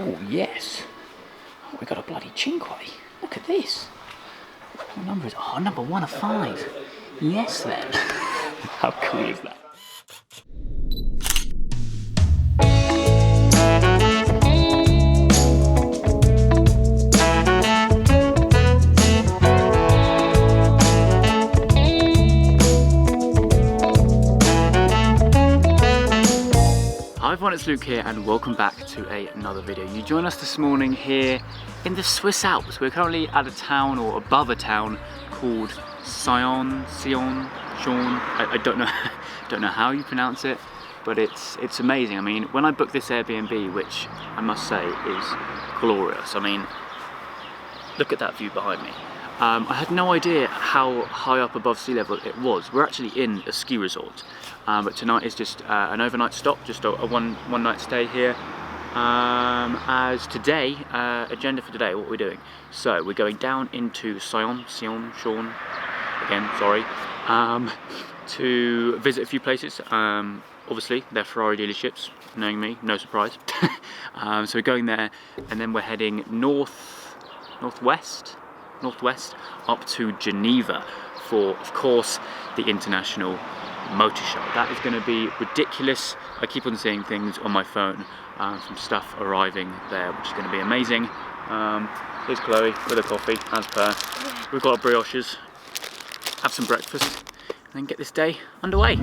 Oh yes. Oh, we got a bloody Cinque. Look at this. What number is it? Oh, number 1 of 5. Yes then. How cool is that? Hi everyone, it's Luke here and welcome back to another video. You join us this morning here in the Swiss Alps. We're currently at a town or above a town called Sion. I don't know how you pronounce it, but it's amazing. I mean, when I booked this Airbnb, which I must say is glorious. I mean, look at that view behind me. I had no idea how high up above sea level it was. We're actually in a ski resort, but tonight is just an overnight stop, just a one night stay here. As today, agenda for today, what we're doing. So we're going down into Sion, again, sorry, to visit a few places. Obviously, they're Ferrari dealerships, knowing me, no surprise. So we're going there, and then we're heading northwest up to Geneva for, of course, the International Motor Show. That is going to be ridiculous. I keep on seeing things on my phone from stuff arriving there, which is going to be amazing. Here's Chloe with a coffee, as per. We've got our brioches, have some breakfast, and then get this day underway.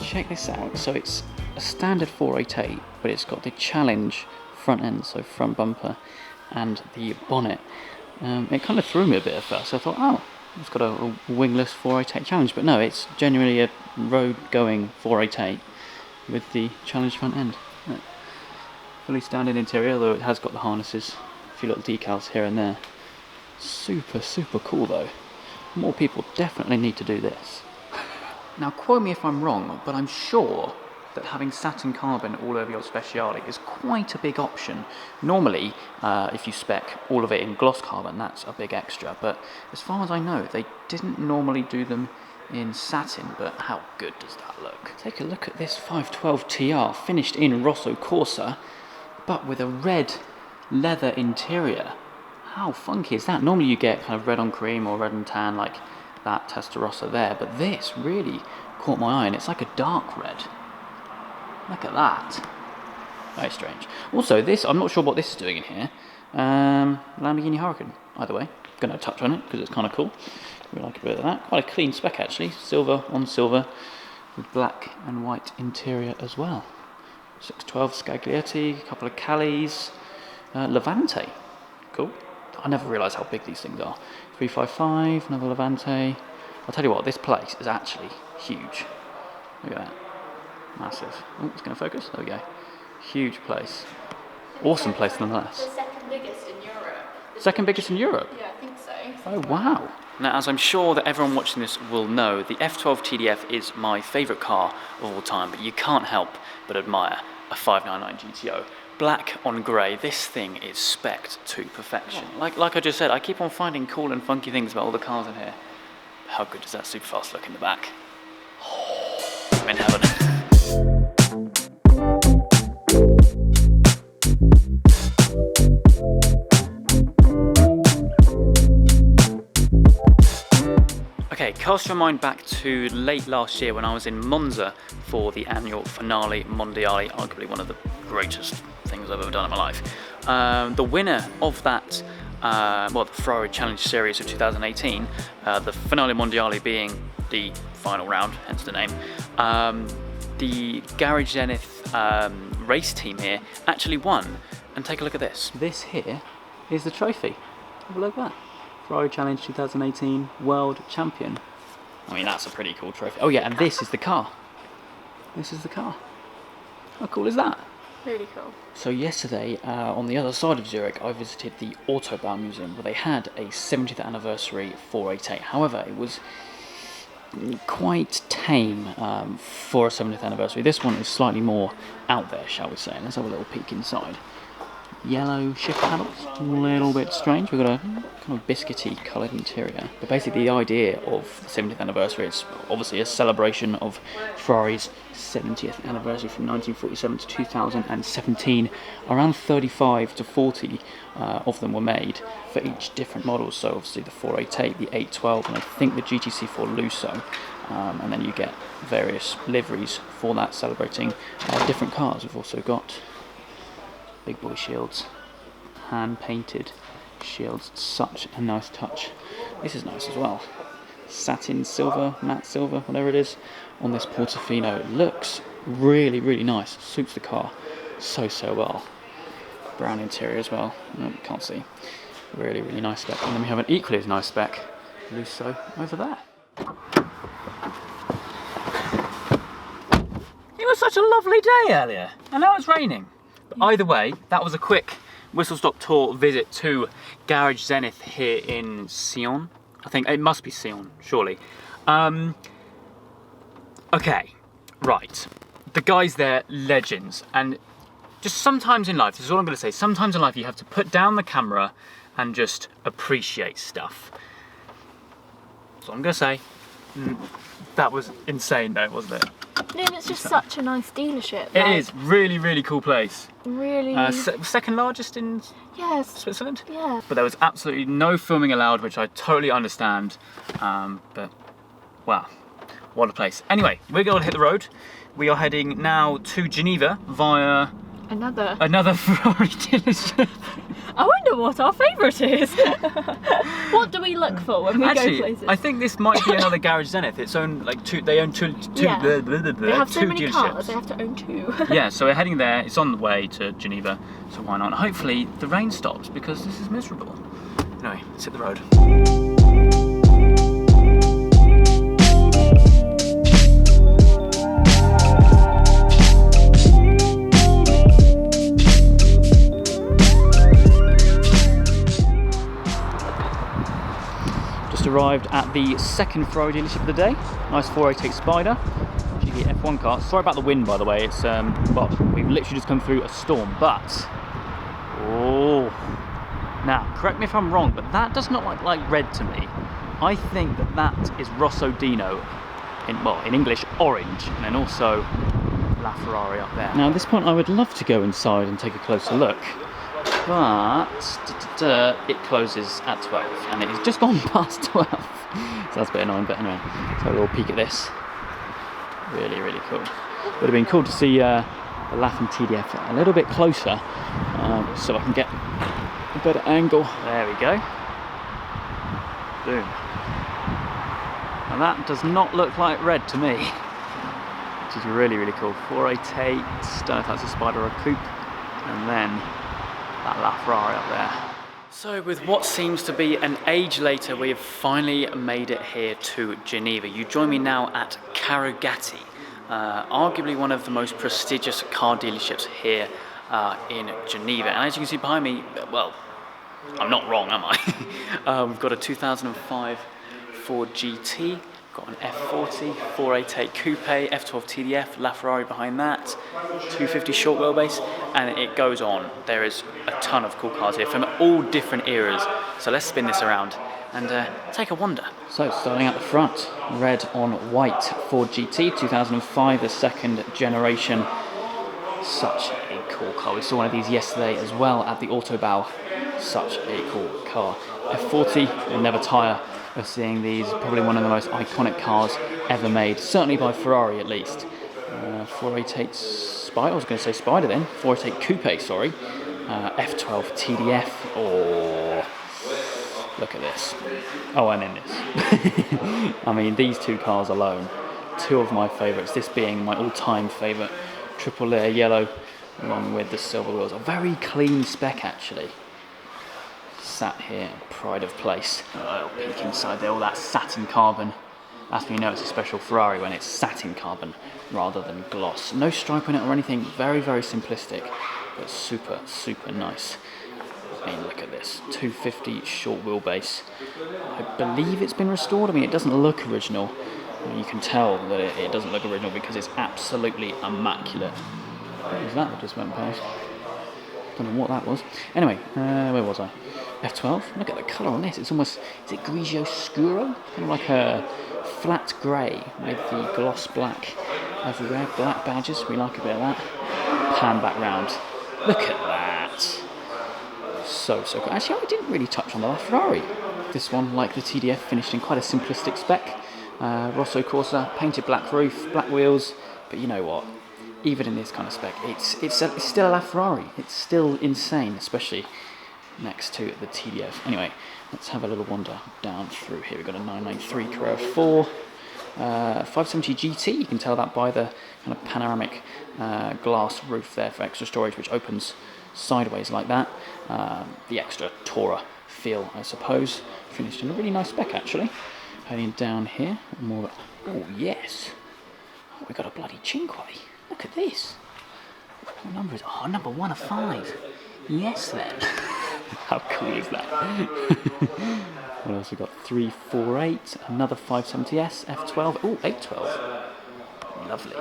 Check this out. So it's a standard 488, but it's got the Challenge front end, so front bumper, and the bonnet. It kind of threw me a bit at first. I thought, oh, it's got a wingless 488 Challenge, but no, it's genuinely a road-going 488 with the Challenge front end. Fully standard interior, although it has got the harnesses, a few little decals here and there. Super cool though. More people definitely need to do this. Now, quote me if I'm wrong, but I'm sure that having satin carbon all over your Speciale is quite a big option. Normally, if you spec all of it in gloss carbon, that's a big extra, but as far as I know, they didn't normally do them in satin, but how good does that look? Take a look at this 512 TR, finished in Rosso Corsa, but with a red leather interior. How funky is that? Normally you get kind of red on cream or red on tan, like that Testarossa there, but this really caught my eye, and it's like a dark red. Look at that. Very strange. Also, this, I'm not sure what this is doing in here. Lamborghini Huracan, either way. I'm going to touch on it because it's kind of cool. We like a bit of that. Quite a clean spec actually. Silver on silver with black and white interior as well. 612 Scaglietti, a couple of Callies, Levante. Cool. I never realised how big these things are. 355, another Levante. I'll tell you what, this place is actually huge. Look at that. Massive. Oh, it's going to focus. There we go. Huge place. Awesome place nonetheless. The second biggest in Europe. Second biggest in Europe? Yeah, I think so. Oh, wow. Now, as I'm sure that everyone watching this will know, the F12 TDF is my favourite car of all time, but you can't help but admire a 599 GTO. Black on grey, this thing is spec'd to perfection. Like I just said, I keep on finding cool and funky things about all the cars in here. How good does that Superfast look in the back? Oh, I'm in heaven. Okay, cast your mind back to late last year when I was in Monza for the annual Finale Mondiale, arguably one of the greatest things I've ever done in my life. The winner of that, the Ferrari Challenge Series of 2018, the Finale Mondiale being the final round, hence the name, the Garage Zenith race team here actually won. And take a look at this. This here is the trophy. Have a look at that. Ferrari Challenge 2018 World Champion. I mean, that's a pretty cool trophy. Oh yeah, and this is the car. This is the car. How cool is that? Really cool. So yesterday, on the other side of Zurich, I visited the Autobahn Museum, where they had a 70th anniversary 488. However, it was quite tame for a 70th anniversary. This one is slightly more out there, shall we say. Let's have a little peek inside. Yellow shift panels, a little bit strange. We've got a kind of biscuity coloured interior. But basically the idea of the 70th anniversary is obviously a celebration of Ferrari's 70th anniversary from 1947 to 2017. Around 35 to 40 of them were made for each different model. So obviously the 488, the 812, and I think the GTC4 Lusso. And then you get various liveries for that, celebrating different cars. We've also got big boy shields, hand painted shields, such a nice touch. This is nice as well. Satin silver, matte silver, whatever it is, on this Portofino. It looks really, really nice. Suits the car so well. Brown interior as well. No, can't see. Really, really nice spec. And then we have an equally as nice spec, Lusso, over there. It was such a lovely day earlier, and now it's raining. But either way, that was a quick whistle-stop tour visit to Garage Zenith here in Sion. I think it must be Sion, surely. Okay, right. The guys there, legends. And just sometimes in life, this is all I'm going to say, sometimes in life you have to put down the camera and just appreciate stuff. That's all I'm going to say. That was insane though, wasn't it? No, and it's just such a nice dealership. It is, really, really cool place. Really. Second largest in Switzerland? Yeah. But there was absolutely no filming allowed, which I totally understand. But, wow, what a place. Anyway, we're going to hit the road. We are heading now to Geneva via another Ferrari dealership. I wonder what our favourite is. What do we look for when we go places? I think this might be another Garage Zenith. They own two. They have so many dealerships. cars. They have to own two. Yeah, so we're heading there. It's on the way to Geneva, so why not? Hopefully the rain stops because this is miserable. Anyway, let's hit the road. Arrived at the second Ferrari dealership of the day. Nice 488 Spider, GT F1 car. Sorry about the wind, by the way. It's well, we've literally just come through a storm, but now correct me if I'm wrong, but that does not look like red to me. I think that is Rosso Dino in English orange, and then also La Ferrari up there. Now at this point I would love to go inside and take a closer look, but it closes at 12 and it has just gone past 12, so that's a bit annoying. But anyway, let's have a little peek at this. Really, really cool. Would have been cool to see the Latin TDF a little bit closer, so I can get a better angle. There we go. Boom. And that does not look like red to me, which is really, really cool. 488, don't know if that's a Spider or a coupe, and then that La Ferrari up there. So with what seems to be an age later, we have finally made it here to Geneva. You join me now at Carugati, arguably one of the most prestigious car dealerships here in Geneva. And as you can see behind me, well, I'm not wrong, am I? We've got a 2005 Ford GT, got an F40, 488 Coupe, F12 TDF, La Ferrari behind that, 250 short wheelbase, and it goes on. There is a ton of cool cars here from all different eras. So let's spin this around and take a wander. So starting at the front, red on white Ford GT, 2005, the second generation. Such a cool car. We saw one of these yesterday as well at the Autobahn. Such a cool car. F40 will never tire of seeing these. Probably one of the most iconic cars ever made, certainly by Ferrari at least. 488 Spider, I was going to say Spider then, 488 Coupe, sorry. F12 TDF, oh, look at this. Oh, and then this. I mean, these two cars alone, two of my favourites, this being my all-time favourite, triple layer yellow, along with the silver wheels. A very clean spec actually. sat here, pride of place. A little peek inside there, all that satin carbon. That's when you know it's a special Ferrari, when it's satin carbon rather than gloss. No stripe on it or anything, very, very simplistic, but super, super nice. I mean, look at this, 250 short wheelbase. I believe it's been restored. I mean, it doesn't look original. I mean, you can tell that it doesn't look original because it's absolutely immaculate. What was that just went past? Don't know what that was. Anyway, where was I? F12. Look at the colour on this. It's almost, is it grigio scuro? Kind of like a flat grey with the gloss black everywhere. Black badges. We like a bit of that. Pan back round. Look at that. So cool. Actually, I didn't really touch on the Ferrari. This one, like the TDF, finished in quite a simplistic spec. Rosso Corsa, painted black roof, black wheels. But you know what? Even in this kind of spec, it's still a Ferrari. It's still insane, especially next to the TDF. Anyway, let's have a little wander down through here. We've got a 993 Carrera 4, 570 GT. You can tell that by the kind of panoramic glass roof there for extra storage, which opens sideways like that. The extra Tourer feel, I suppose. Finished in a really nice spec, actually. Heading down here, more. Oh yes, we got a bloody Cinque. Look at this. What number is it? Oh, number 1 of 5. Yes then. How cool is that? What else we got? 348, another 570S, F12. Oh, 812. Lovely.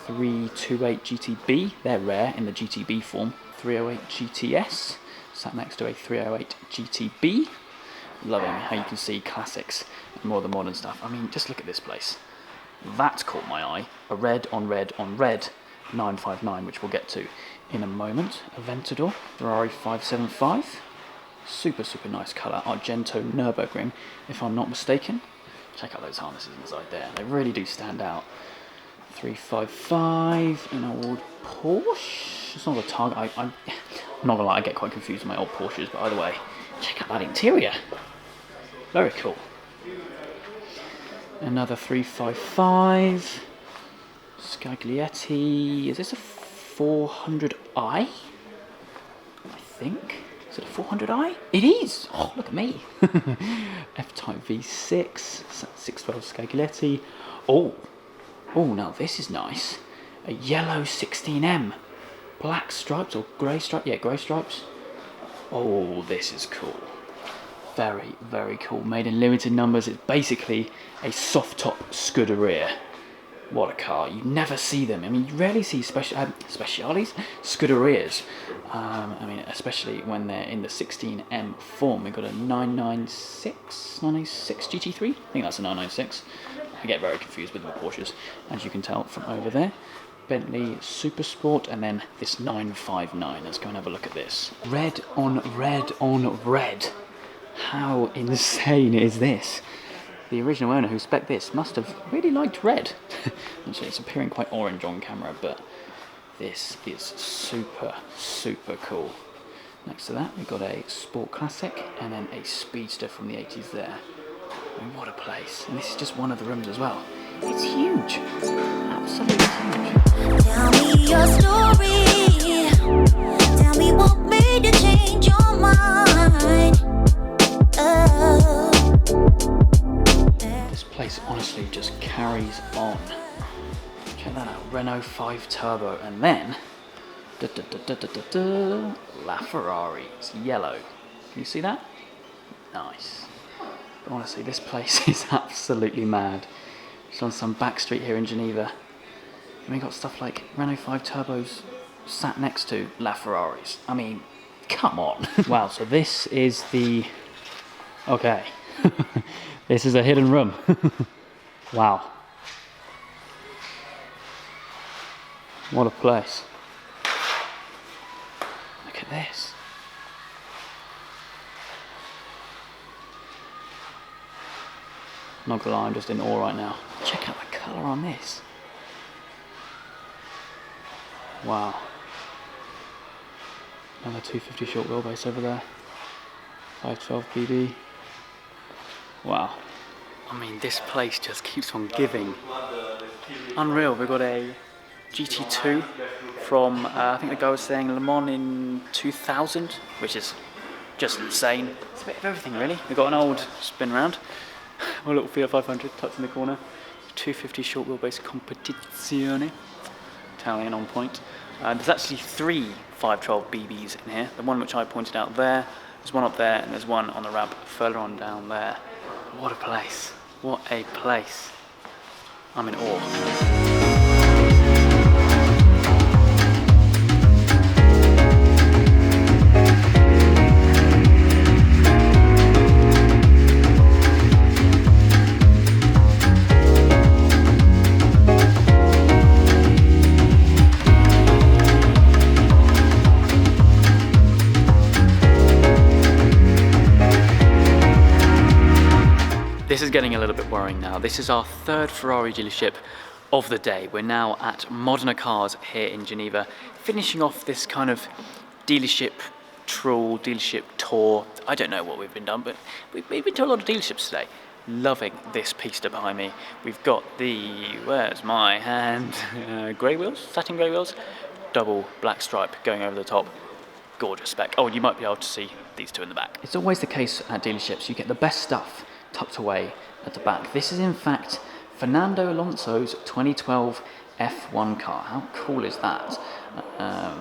328 GTB. They're rare in the GTB form. 308 GTS. Sat next to a 308 GTB. Loving how you can see classics and more of the modern stuff. I mean, just look at this place. That caught my eye. A red on red on red 959, which we'll get to in a moment. Aventador, Ferrari 575. Super, super nice colour. Argento Nürburgring, if I'm not mistaken. Check out those harnesses inside there. They really do stand out. 355, an old Porsche. It's not a Target. I'm not gonna lie, I get quite confused with my old Porsches, but either way, check out that interior. Very cool. Another 355. Scaglietti. Is this a 400i? I think. Is it a 400i? It is! Oh, look at me. F-Type V6. 612 Scaglietti. Oh, now this is nice. A yellow 16M. Black stripes or grey stripes? Yeah, grey stripes. Oh, this is cool. Very, very cool. Made in limited numbers. It's basically a soft top Scuderia. What a car. You never see them. I mean, you rarely see Speciales, Scuderias. I mean, especially when they're in the 16M form. We've got a 996 GT3. I think that's a 996. I get very confused with the Porsches, as you can tell from over there. Bentley Supersport, and then this 959. Let's go and have a look at this. Red on red on red. How insane is this? The original owner who spec'd this must have really liked red. Actually, it's appearing quite orange on camera, but this is super, super cool. Next to that, we've got a Sport Classic and then a Speedster from the 80s there. I mean, what a place. And this is just one of the rooms as well. It's huge. Absolutely huge. Tell me your story. Tell me what made you change your mind. This place honestly just carries on. Check that out. Renault 5 Turbo. And then LaFerrari. It's yellow. Can you see that? Nice. But honestly, this place is absolutely mad. It's on some back street here in Geneva. And we got stuff like Renault 5 Turbos sat next to LaFerraris. I mean, come on. Wow, so this is the... Okay. This is a hidden room. Wow. What a place. Look at this. Not gonna lie, I'm just in awe right now. Check out the colour on this. Wow. Another 250 short wheelbase over there. 512 PB. Wow. I mean, this place just keeps on giving. Unreal. We've got a GT2 from, I think the guy was saying Le Mans in 2000, which is just insane. It's a bit of everything really. We've got an old spin round, a little Fiat 500 tucked in the corner, 250 short wheelbase competizione, Italian on point. There's actually 3 512 BBs in here. The one which I pointed out there, there's one up there, and there's one on the ramp further on down there. What a place, what a place. I'm in awe. This is getting a little bit worrying now. This is our 3rd Ferrari dealership of the day. We're now at Modena Cars here in Geneva, finishing off this kind of dealership trawl, dealership tour. I don't know what we've been done, but we've been to a lot of dealerships today. Loving this pista behind me. We've got the, where's my hand, grey wheels, satin grey wheels, double black stripe going over the top. Gorgeous spec. Oh, and you might be able to see these 2 in the back. It's always the case at dealerships. You get the best stuff tucked away at the back. This is in fact Fernando Alonso's 2012 F1 car. How cool is that?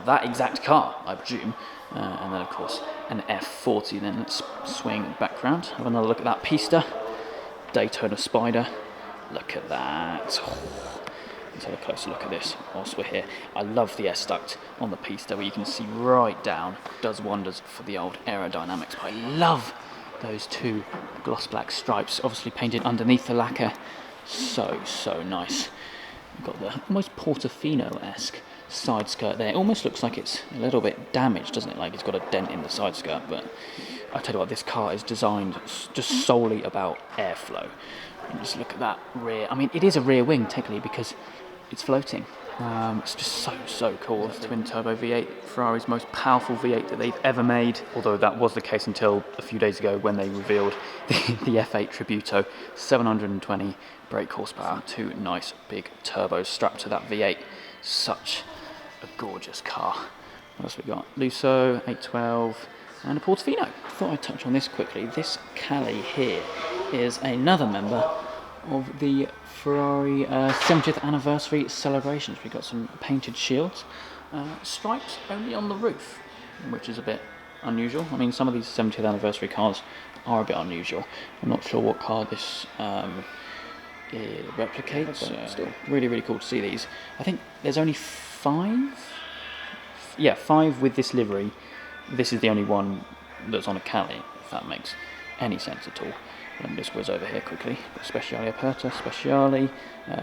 That exact car, I presume. And then of course an F40. Then let's swing back round, have another look at that pista. Daytona Spider. Look at that. Let's have a closer look at this whilst we're here. I love the S-duct on the pista where you can see right down. Does wonders for the old aerodynamics. But I love those 2 gloss black stripes, obviously painted underneath the lacquer. So nice. We've got the almost Portofino-esque side skirt there. It almost looks like it's a little bit damaged, doesn't it? Like it's got a dent in the side skirt, but I tell you what, this car is designed just solely about airflow. And just look at that rear. I mean, it is a rear wing technically because it's floating. It's just so cool. It's twin turbo V8, Ferrari's most powerful V8 that they've ever made. Although that was the case until a few days ago when they revealed the F8 Tributo, 720 brake horsepower, 2 nice big turbos strapped to that V8. Such a gorgeous car. What else we got? Lusso, 812, and a Portofino. Thought I'd touch on this quickly. This Cali here is another member of the Ferrari 70th anniversary celebrations. We've got some painted shields, stripes only on the roof, which is a bit unusual. I mean, some of these 70th anniversary cars are a bit unusual. I'm not sure what car this replicates, but still really cool to see these. I think there's only 5? Yeah, 5 with this livery. This is the only one that's on a Cali, if that makes any sense at all. Let me just whiz over here quickly. Speciale Aperta, Speciale,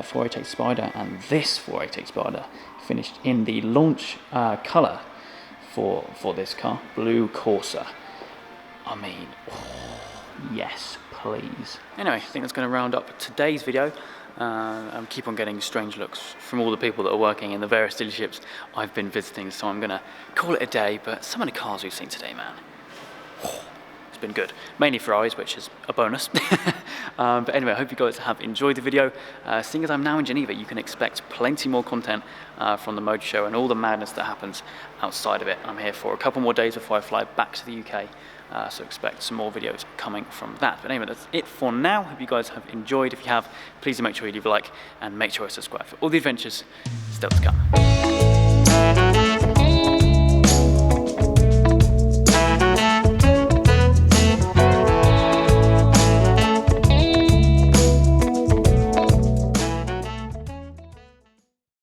488 Spider, and this 488 Spider finished in the launch colour for this car, Blue Corsa. I mean, yes, please. Anyway, I think that's going to round up today's video. I keep on getting strange looks from all the people that are working in the various dealerships I've been visiting, so I'm going to call it a day. But some of the cars we've seen today, man, it's been good. Mainly Ferraris, which is a bonus. But anyway, I hope you guys have enjoyed the video. Seeing as I'm now in Geneva, you can expect plenty more content from the motor show and all the madness that happens outside of it. I'm here for a couple more days before I fly back to the UK. So expect some more videos coming from that. But anyway, that's it for now. Hope you guys have enjoyed. If you have, please do make sure you leave a like and make sure you subscribe for all the adventures still to come.